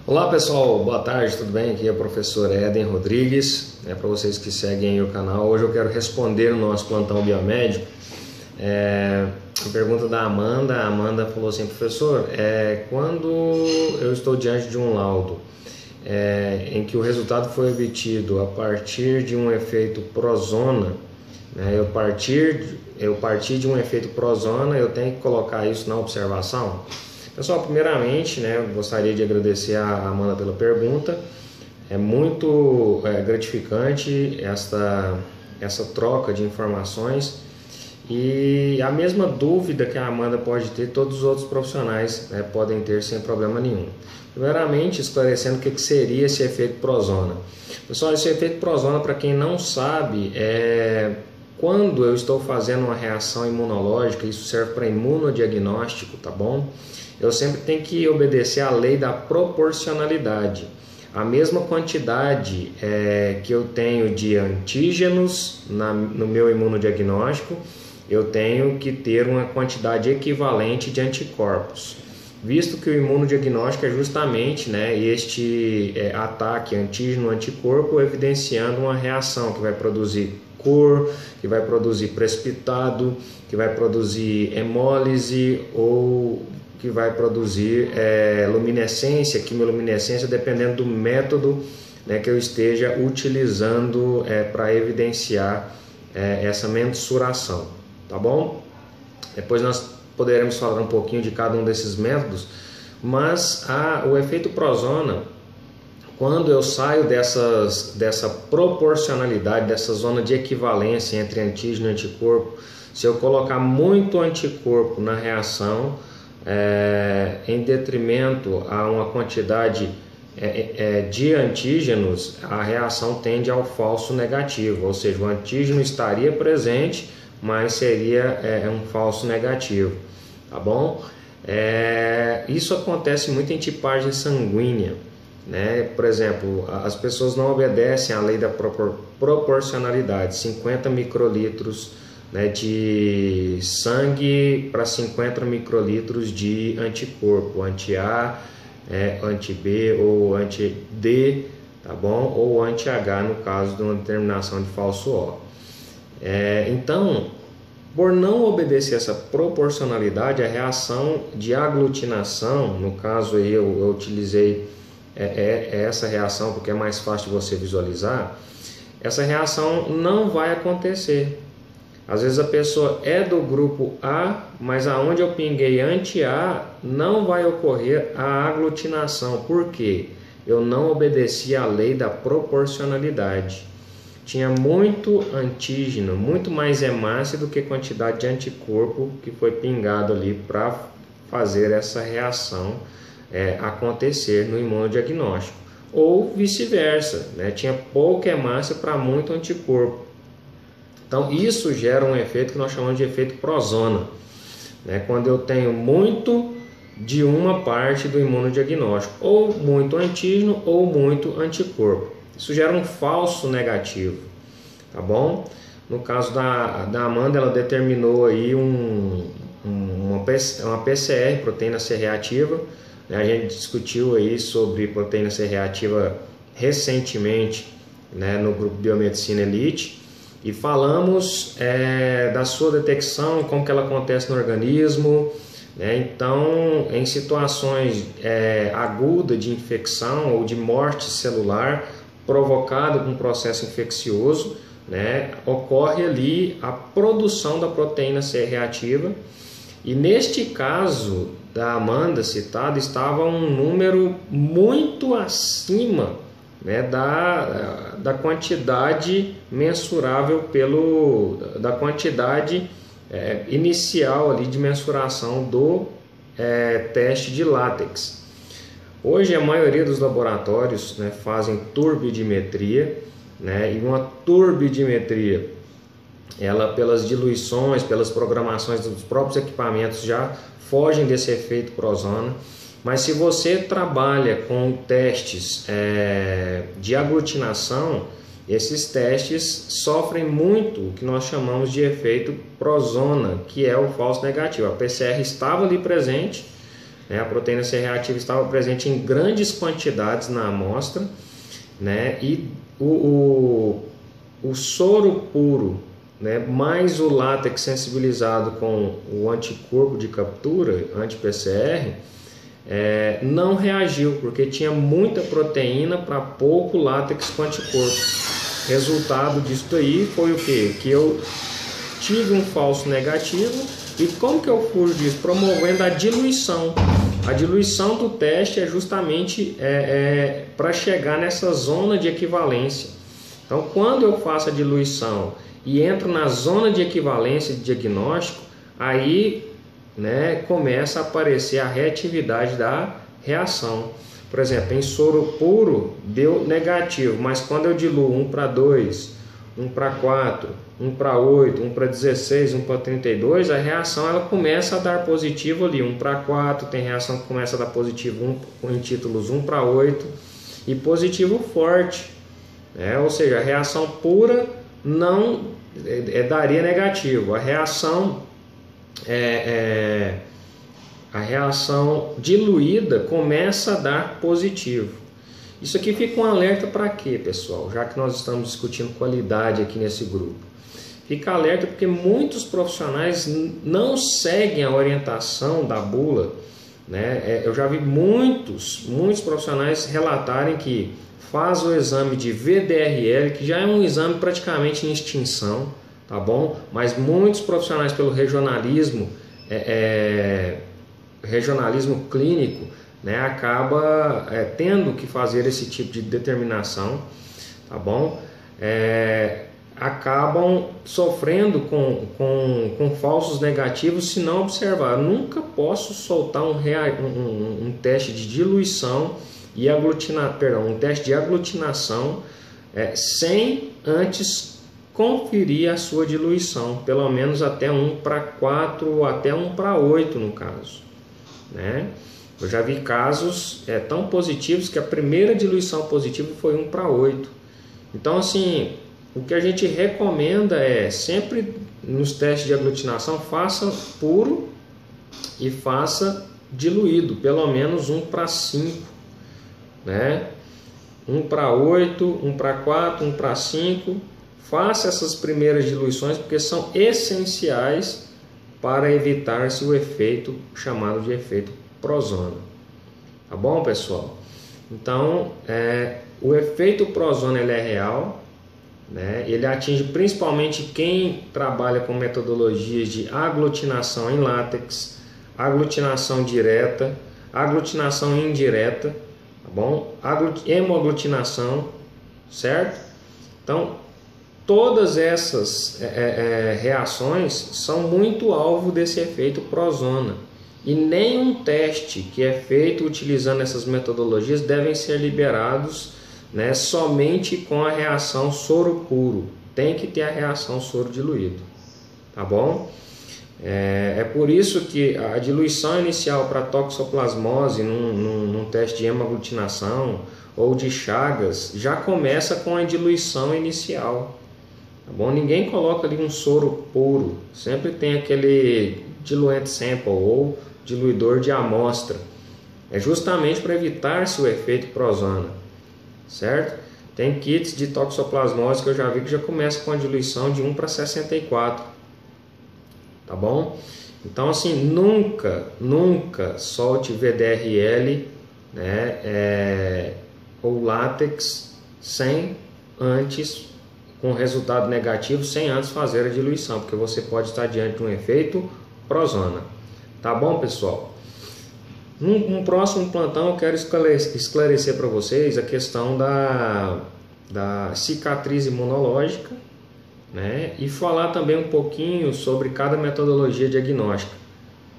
Olá pessoal, boa tarde, tudo bem? Aqui é o professor Eden Rodrigues, para vocês que seguem o canal. Hoje eu quero responder no nosso plantão biomédico a pergunta da Amanda. A Amanda falou assim: professor, quando eu estou diante de um laudo em que o resultado foi obtido a partir de um efeito prozona, eu parti de um efeito prozona, eu tenho que colocar isso na observação? Pessoal, primeiramente, eu gostaria de agradecer a Amanda pela pergunta. É muito gratificante essa troca de informações, e a mesma dúvida que a Amanda pode ter, todos os outros profissionais podem ter sem problema nenhum. Primeiramente, esclarecendo o que seria esse efeito prozona. Pessoal, esse efeito prozona, para quem não sabe, quando eu estou fazendo uma reação imunológica, isso serve para imunodiagnóstico, tá bom? Eu sempre tenho que obedecer à lei da proporcionalidade. A mesma quantidade que eu tenho de antígenos no meu imunodiagnóstico, eu tenho que ter uma quantidade equivalente de anticorpos. Visto que o imunodiagnóstico é justamente este ataque antígeno-anticorpo evidenciando uma reação que vai produzir cor, que vai produzir precipitado, que vai produzir hemólise ou que vai produzir luminescência, quimiluminescência, dependendo do método que eu esteja utilizando para evidenciar essa mensuração, tá bom? Depois nós poderemos falar um pouquinho de cada um desses métodos, mas o efeito prozona, quando eu saio dessa proporcionalidade, dessa zona de equivalência entre antígeno e anticorpo, se eu colocar muito anticorpo na reação, em detrimento a uma quantidade de antígenos, a reação tende ao falso negativo, ou seja, o antígeno estaria presente, mas seria um falso negativo, tá bom? Isso acontece muito em tipagem sanguínea, Por exemplo, as pessoas não obedecem à lei da proporcionalidade, 50 microlitros de sangue para 50 microlitros de anticorpo, anti-A, anti-B ou anti-D, tá bom? Ou anti-H no caso de uma determinação de falso O. Então, por não obedecer essa proporcionalidade, a reação de aglutinação, no caso aí eu utilizei essa reação porque é mais fácil de você visualizar, essa reação não vai acontecer. Às vezes a pessoa é do grupo A, mas aonde eu pinguei anti-A não vai ocorrer a aglutinação. Por quê? Eu não obedeci à lei da proporcionalidade. Tinha muito antígeno, muito mais hemácia do que quantidade de anticorpo que foi pingado ali para fazer essa reação acontecer no imunodiagnóstico. Ou vice-versa, tinha pouca hemácia para muito anticorpo. Então isso gera um efeito que nós chamamos de efeito prozona, quando eu tenho muito de uma parte do imunodiagnóstico, ou muito antígeno ou muito anticorpo. Isso gera um falso negativo, tá bom? No caso da Amanda, ela determinou aí uma PCR, proteína C reativa. A gente discutiu aí sobre proteína C reativa recentemente no grupo Biomedicina Elite. E falamos da sua detecção, como que ela acontece no organismo. Então, em situações agudas de infecção ou de morte celular provocada por um processo infeccioso, ocorre ali a produção da proteína C reativa. E neste caso da Amanda citada, estava um número muito acima da quantidade mensurável da quantidade inicial ali de mensuração do teste de látex. Hoje a maioria dos laboratórios fazem turbidimetria, e uma turbidimetria, ela pelas diluições, pelas programações dos próprios equipamentos já fogem desse efeito prozona. Mas se você trabalha com testes de aglutinação, esses testes sofrem muito o que nós chamamos de efeito prozona, que é o falso negativo. A PCR estava ali presente, né? A proteína C reativa estava presente em grandes quantidades na amostra, né? E o soro puro, né, mais o látex sensibilizado com o anticorpo de captura, anti-PCR, não reagiu, porque tinha muita proteína para pouco látex com anticorpo. Resultado disso daí foi o quê? Que eu tive um falso negativo. E como que eu fujo disso? Promovendo a diluição. A diluição do teste é justamente para chegar nessa zona de equivalência. Então, quando eu faço a diluição e entro na zona de equivalência de diagnóstico, aí, né, começa a aparecer a reatividade da reação. Por exemplo, em soro puro deu negativo, mas quando eu diluo 1 para 2, 1 para 4, 1 para 8, 1 para 16, 1 para 32, a reação ela começa a dar positivo ali. 1 para 4 tem reação que começa a dar positivo em títulos 1 para 8 e positivo forte. Ou seja, a reação pura não daria negativo. A reação diluída começa a dar positivo. Isso aqui fica um alerta para quê, pessoal? Já que nós estamos discutindo qualidade aqui nesse grupo. Fica alerta porque muitos profissionais não seguem a orientação da bula, né? Eu já vi muitos profissionais relatarem que faz o exame de VDRL, que já é um exame praticamente em extinção, tá bom? Mas muitos profissionais pelo regionalismo clínico, né, acaba tendo que fazer esse tipo de determinação, tá bom? Acabam sofrendo com falsos negativos se não observar. Eu nunca posso soltar um teste de diluição e um teste de aglutinação sem antes conferir a sua diluição, pelo menos até 1 para 4 ou até 1 para 8 no caso, né? Eu já vi casos tão positivos que a primeira diluição positiva foi 1 para 8. Então, assim, o que a gente recomenda é sempre nos testes de aglutinação, faça puro e faça diluído, pelo menos 1 para 5, né? 1 para 8, 1 para 4, 1 para 5. Faça essas primeiras diluições porque são essenciais para evitar-se o efeito chamado de efeito prozona. Tá bom, pessoal? Então, o efeito prozona ele é real, né? Ele atinge principalmente quem trabalha com metodologias de aglutinação em látex, aglutinação direta, aglutinação indireta, tá bom? Hemoaglutinação, certo? Então, todas essas reações são muito alvo desse efeito prozona. E nenhum teste que é feito utilizando essas metodologias devem ser liberados, né, somente com a reação soro puro. Tem que ter a reação soro diluído, tá bom? É por isso que a diluição inicial para toxoplasmose num teste de hemaglutinação ou de Chagas já começa com a diluição inicial, tá bom? Ninguém coloca ali um soro puro, sempre tem aquele diluent sample ou diluidor de amostra. É justamente para evitar-se o efeito prozona, certo? Tem kits de toxoplasmose que eu já vi que já começa com a diluição de 1 para 64, tá bom? Então, assim, nunca solte VDRL, né, ou látex sem antes, com resultado negativo, sem antes fazer a diluição, porque você pode estar diante de um efeito prozona. Tá bom, pessoal? Num próximo plantão eu quero esclarecer para vocês a questão da cicatriz imunológica, né? E falar também um pouquinho sobre cada metodologia diagnóstica.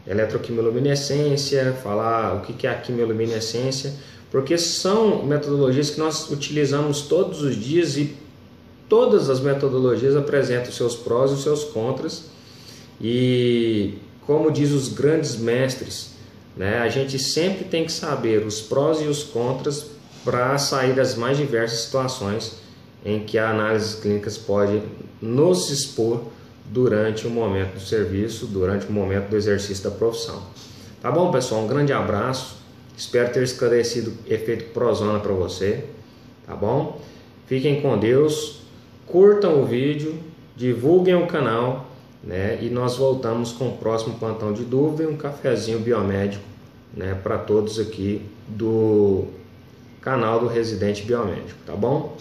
Eletroquimiluminescência, falar o que é a quimiluminescência, porque são metodologias que nós utilizamos todos os dias e todas as metodologias apresentam seus prós e os seus contras. E como diz os grandes mestres, né, a gente sempre tem que saber os prós e os contras para sair das mais diversas situações em que a análise clínica pode nos expor durante o momento do serviço, durante o momento do exercício da profissão. Tá bom, pessoal? Um grande abraço. Espero ter esclarecido o efeito Prozona para você. Tá bom? Fiquem com Deus. Curtam o vídeo. Divulguem o canal. Né? E nós voltamos com o próximo plantão de dúvida e um cafezinho biomédico, né, para todos aqui do canal do Residente Biomédico. Tá bom?